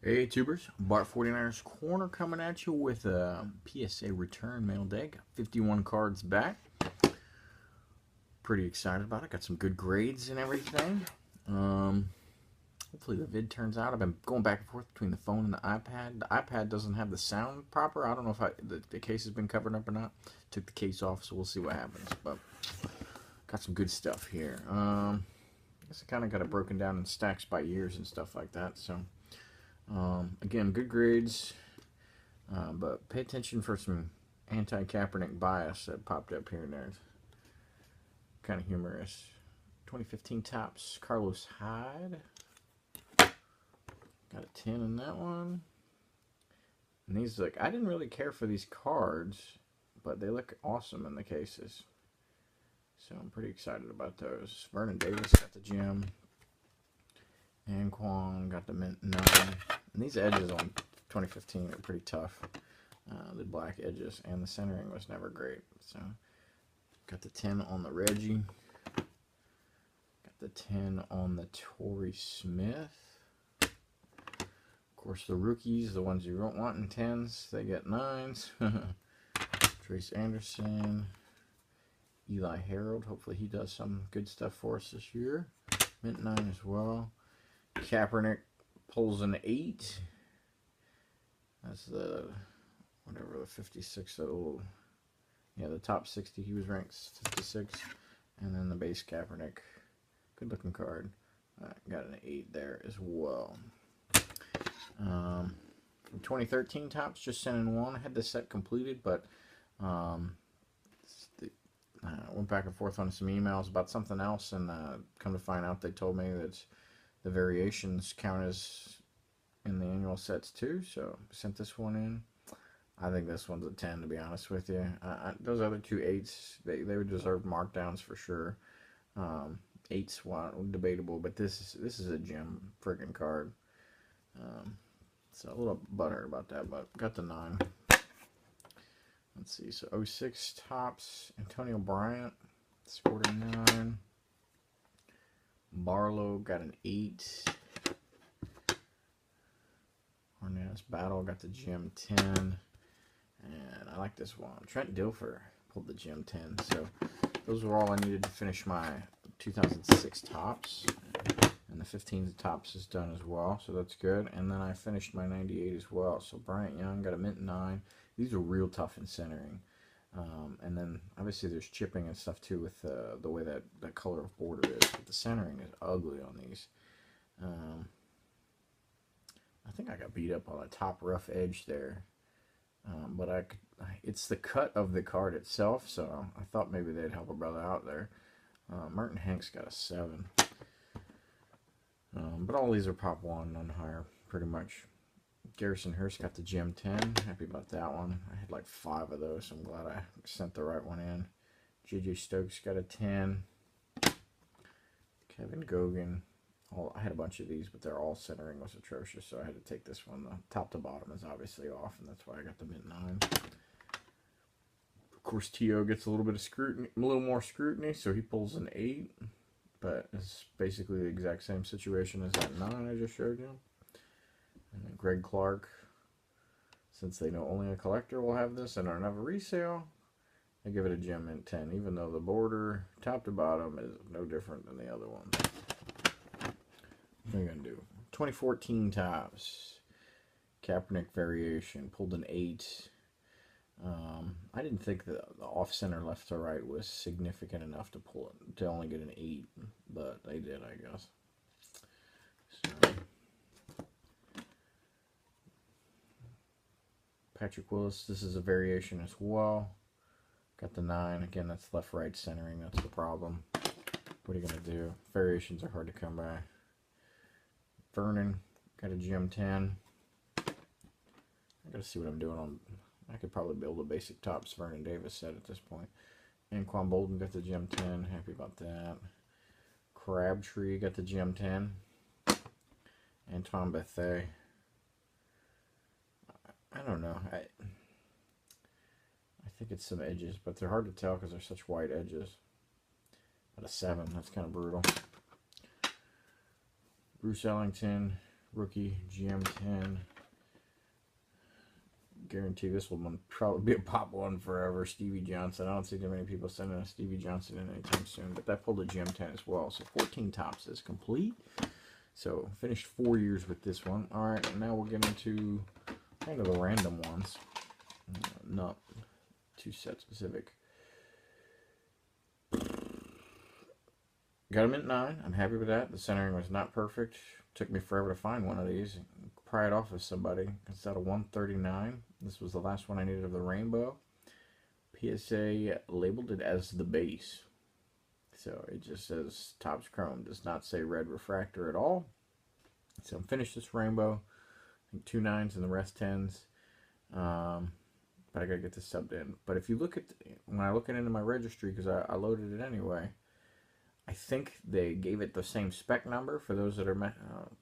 Hey tubers, Bart 49ers Corner coming at you with a PSA return mail deck. 51 cards back. Pretty excited about it. Got some good grades and everything. Hopefully the vid turns out. I've been going back and forth between the phone and the iPad. The iPad doesn't have the sound proper. I don't know if the case has been covered up or not. Took the case off, so we'll see what happens. But got some good stuff here. I guess I kind of got it broken down in stacks by years and stuff like that. So. Again, good grades, but pay attention for some anti-Kaepernick bias that popped up here and there. Kind of humorous. 2015 Topps, Carlos Hyde. Got a 10 in that one. And these look, I didn't really care for these cards, but they look awesome in the cases. So I'm pretty excited about those. Vernon Davis got the gem. And Quan got the mint 9. And these edges on 2015 are pretty tough. The black edges, and the centering was never great. So, got the 10 on the Reggie. Got the 10 on the Torrey Smith. Of course, the rookies, the ones you don't want in 10s, they get 9s. Trace Anderson. Eli Harold. Hopefully he does some good stuff for us this year. Mint 9 as well. Kaepernick pulls an 8. That's the, whatever, the 56, the top 60, he was ranked 56. And then the base Kaepernick, good looking card. Got an 8 there as well. From 2013 Topps, just sending one. I had this set completed, but I went back and forth on some emails about something else, and come to find out they told me that the variations count as in the annual sets too, so sent this one in. I think this one's a 10, to be honest with you. Those other two 8s, they would deserve markdowns for sure. 8s, well, debatable, but this is a gem friggin' card. So a little butthurt about that, but got the 9. Let's see, so 06 Topps, Antonio Bryant scored a 9. Barlow got an 8. Hornets Battle got the gem 10. And I like this one. Trent Dilfer pulled the gem 10. So those were all I needed to finish my 2006 Topps. And the 15 Topps is done as well, so that's good. And then I finished my 98 as well. So Bryant Young got a mint 9. These are real tough in centering. And then obviously there's chipping and stuff too with the way that the color of border is. But the centering is ugly on these. I think I got beat up on a top rough edge there. But it's the cut of the card itself, so I thought maybe they'd help a brother out there. Merton Hanks got a 7. But all these are pop 1, none higher, pretty much. Garrison Hurst got the gem 10. Happy about that one. I had like 5 of those, so I'm glad I sent the right one in. JJ Stokes got a 10. Kevin Gogan. I had a bunch of these, but their all centering was atrocious, so I had to take this one. The top to bottom is obviously off, and that's why I got the mint 9. Of course, T.O. gets a little bit of scrutiny, a little more scrutiny, so he pulls an 8. But it's basically the exact same situation as that 9 I just showed you. And then Greg Clark, since they know only a collector will have this and are never resale, I give it a gem mint 10, even though the border, top to bottom, is no different than the other ones. What are you going to do? 2014 Topps, Kaepernick variation, pulled an 8. I didn't think the off-center left to right was significant enough to pull it, to only get an 8, but they did, I guess. So, Patrick Willis, this is a variation as well. Got the 9. Again, that's left-right centering. That's the problem. What are you going to do? Variations are hard to come by. Vernon, got a gem 10. I got to see what I'm doing on... I could probably build a basic Topps Vernon Davis set at this point. And Quan Bolden got the gem 10. Happy about that. Crabtree got the gem 10. Antoine Bethea. I don't know. I think it's some edges, but they're hard to tell because they're such white edges. But a 7, that's kind of brutal. Bruce Ellington, rookie GM10. Guarantee this one will probably be a pop one forever. Stevie Johnson. I don't see too many people sending a Stevie Johnson in anytime soon, but that pulled a GM10 as well. So 14 tops is complete. So finished 4 years with this one. All right, and now we'll get into kind of the random ones. Not too set specific. Got a mint 9. I'm happy with that. The centering was not perfect. Took me forever to find one of these. Pry it off with somebody. It's out of 139. This was the last one I needed of the rainbow. PSA labeled it as the base. So it just says Topps Chrome. Does not say red refractor at all. So I'm finished this rainbow. I think 2 9s and the rest 10s. But I gotta get this subbed in. But if you look at, when I look into my registry, because I loaded it anyway, I think they gave it the same spec number for those that are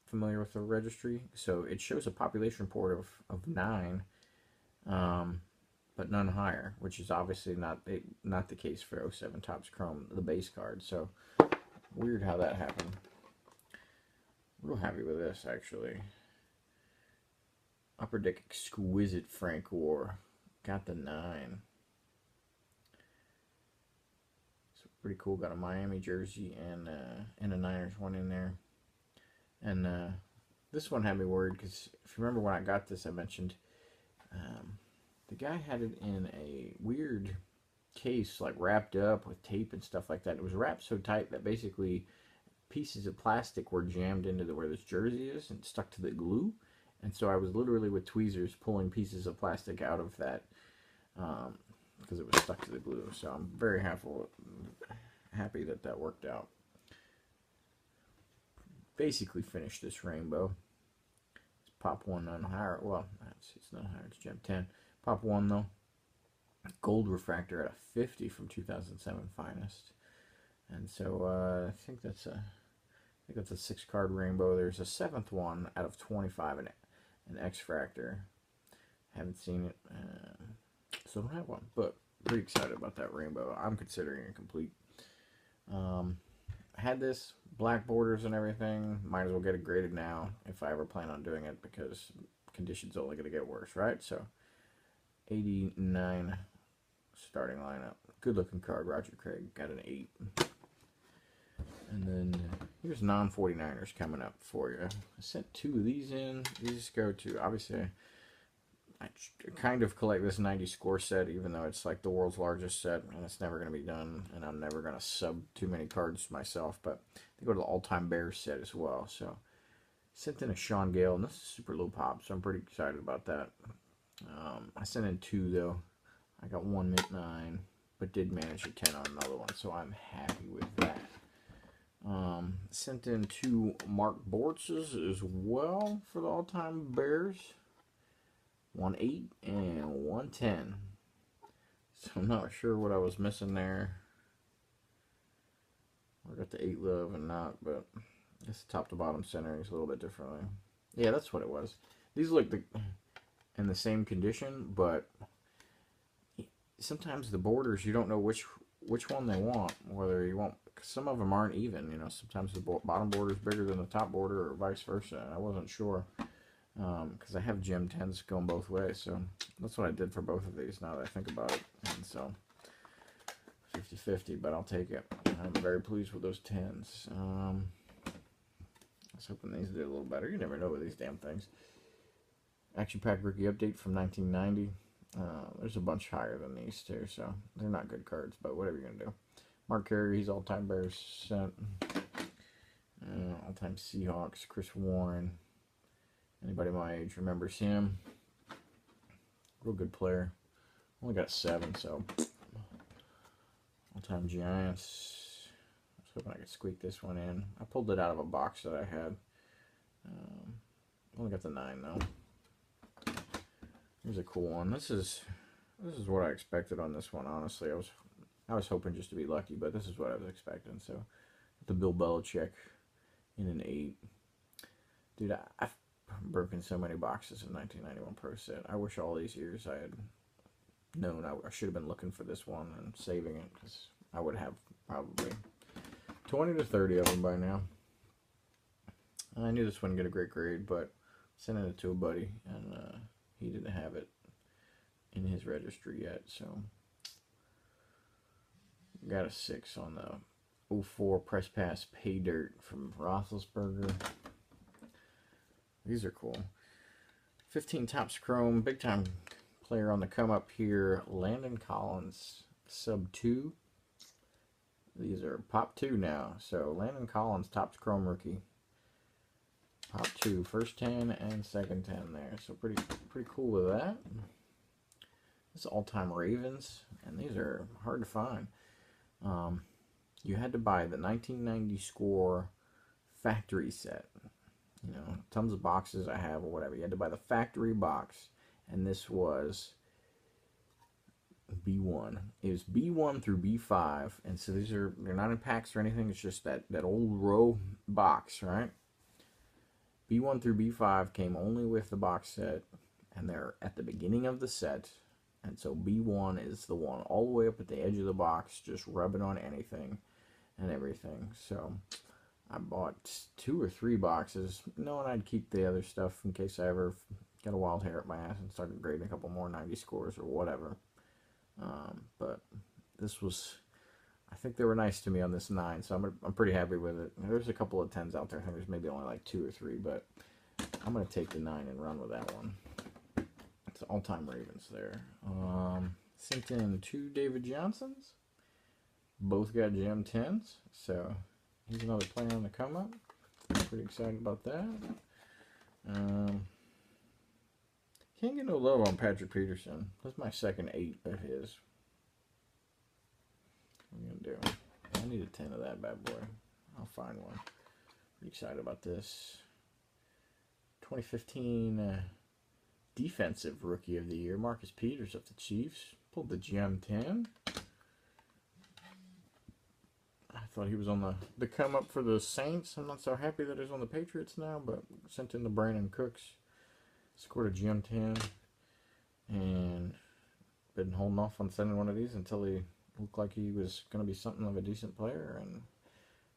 familiar with the registry. So it shows a population report of 9, but none higher, which is obviously not the case for 07 Topps Chrome, the base card. So weird how that happened. Real happy with this, actually. Upper Deck Exquisite Frank War. Got the 9. Pretty cool. Got a Miami jersey and a Niners one in there. And this one had me worried because if you remember when I got this, I mentioned the guy had it in a weird case, like wrapped up with tape and stuff like that. It was wrapped so tight that basically pieces of plastic were jammed into where this jersey is and stuck to the glue. And so I was literally with tweezers pulling pieces of plastic out of that because it was stuck to the glue. So I'm very happy that that worked out. Basically finished this rainbow. It's Pop 1 none higher. Well, it's not higher. It's Gem 10. Pop 1 though. Gold refractor at a 50 from 2007 Finest. And so I think that's a 6-card rainbow. There's a 7th one out of 25, an X-Fractor. Haven't seen it, so don't have one. But pretty excited about that rainbow. I'm considering it complete. I had this black borders and everything. Might as well get it graded now if I ever plan on doing it, because conditions only going to get worse, right? So 89 starting lineup. Good looking card. Roger Craig got an 8. And then here's non-49ers coming up for you. I sent 2 of these in. These go to, obviously, I kind of collect this 90 score set, even though it's like the world's largest set, and it's never going to be done, and I'm never going to sub too many cards myself, but they go to the all-time Bears set as well. So sent in a Sean Gale, and this is super low pop, so I'm pretty excited about that. I sent in 2, though. I got 1 mint 9, but did manage a 10 on another one, so I'm happy with that. Sent in 2 Mark Bortzes as well for the all-time Bears. 1 8 and 1 10. So I'm not sure what I was missing there. I got the 8 love and not, but I guess the top to bottom centering is a little bit differently. Yeah, that's what it was. These look in the same condition, but sometimes the borders, you don't know which one they want, whether you want, because some of them aren't even, you know, sometimes the bottom border is bigger than the top border or vice versa. I wasn't sure, because I have Gem 10s going both ways, so that's what I did for both of these now that I think about it. And so 50-50, but I'll take it. I'm very pleased with those 10s. I was hoping these did a little better. You never know with these damn things. Action Pack Rookie Update from 1990. There's a bunch higher than these too, so they're not good cards, but whatever you're gonna do. Mark Carey, he's all-time Bears sent. All-time Seahawks, Chris Warren. Anybody my age remembers him. Real good player. Only got 7, so. All-time Giants. I was hoping I could squeak this one in. I pulled it out of a box that I had. Only got the 9 though. Here's a cool one. This is what I expected on this one. Honestly, I was hoping just to be lucky, but this is what I was expecting. So, the Bill Belichick in an 8. Dude, I've broken so many boxes in 1991 Pro Set. I wish all these years I had known. I should have been looking for this one and saving it, because I would have probably 20 to 30 of them by now. And I knew this wouldn't get a great grade, but sending it to a buddy, and he didn't have it in his registry yet, so got a 6 on the 04 Press Pass Pay Dirt from Roethlisberger. These are cool. 15 Topps Chrome, big time player on the come up here. Landon Collins, sub 2. These are pop 2 now. So Landon Collins, Topps Chrome rookie. Pop 2, first 10 and second 10 there. So pretty cool with that. This is all-time Ravens, and these are hard to find. You had to buy the 1990 score factory set. You know, tons of boxes I have or whatever. You had to buy the factory box, and this was B1. It was B1 through B5, and so they're not in packs or anything. It's just that old row box, right? B1 through B5 came only with the box set, and they're at the beginning of the set. And so B1 is the one all the way up at the edge of the box, just rub it on anything and everything. So I bought 2 or 3 boxes, knowing I'd keep the other stuff in case I ever got a wild hair up my ass and started grading a couple more 90 scores or whatever. But this was, I think they were nice to me on this 9, so I'm pretty happy with it. There's a couple of 10s out there. I think there's maybe only like 2 or 3, but I'm going to take the 9 and run with that one. It's all-time Ravens there. Sent in 2 David Johnsons. Both got gem 10s, so he's another player on the come up. Pretty excited about that. Can't get no love on Patrick Peterson. That's my second 8 of his. What am I going to do? I need a 10 of that bad boy. I'll find one. Pretty excited about this. 2015 Defensive Rookie of the Year, Marcus Peters of the Chiefs. Pulled the gem 10. I thought he was on the come up for the Saints. I'm not so happy that he's on the Patriots now, but sent in the Brandon Cooks. Scored a gem 10. And been holding off on sending one of these until he looked like he was going to be something of a decent player, and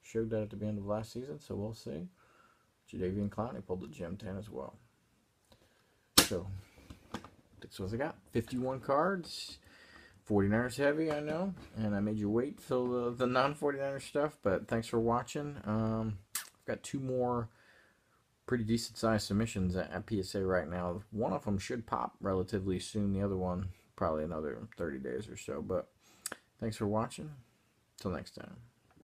showed that at the end of last season, so we'll see. Jadeveon Clowney pulled the gem 10 as well. So that's what I got. 51 cards. 49ers heavy, I know, and I made you wait for the non-49ers stuff, but thanks for watching. I've got 2 more pretty decent sized submissions at PSA right now. One of them should pop relatively soon. The other one probably another 30 days or so, but thanks for watching. Till next time.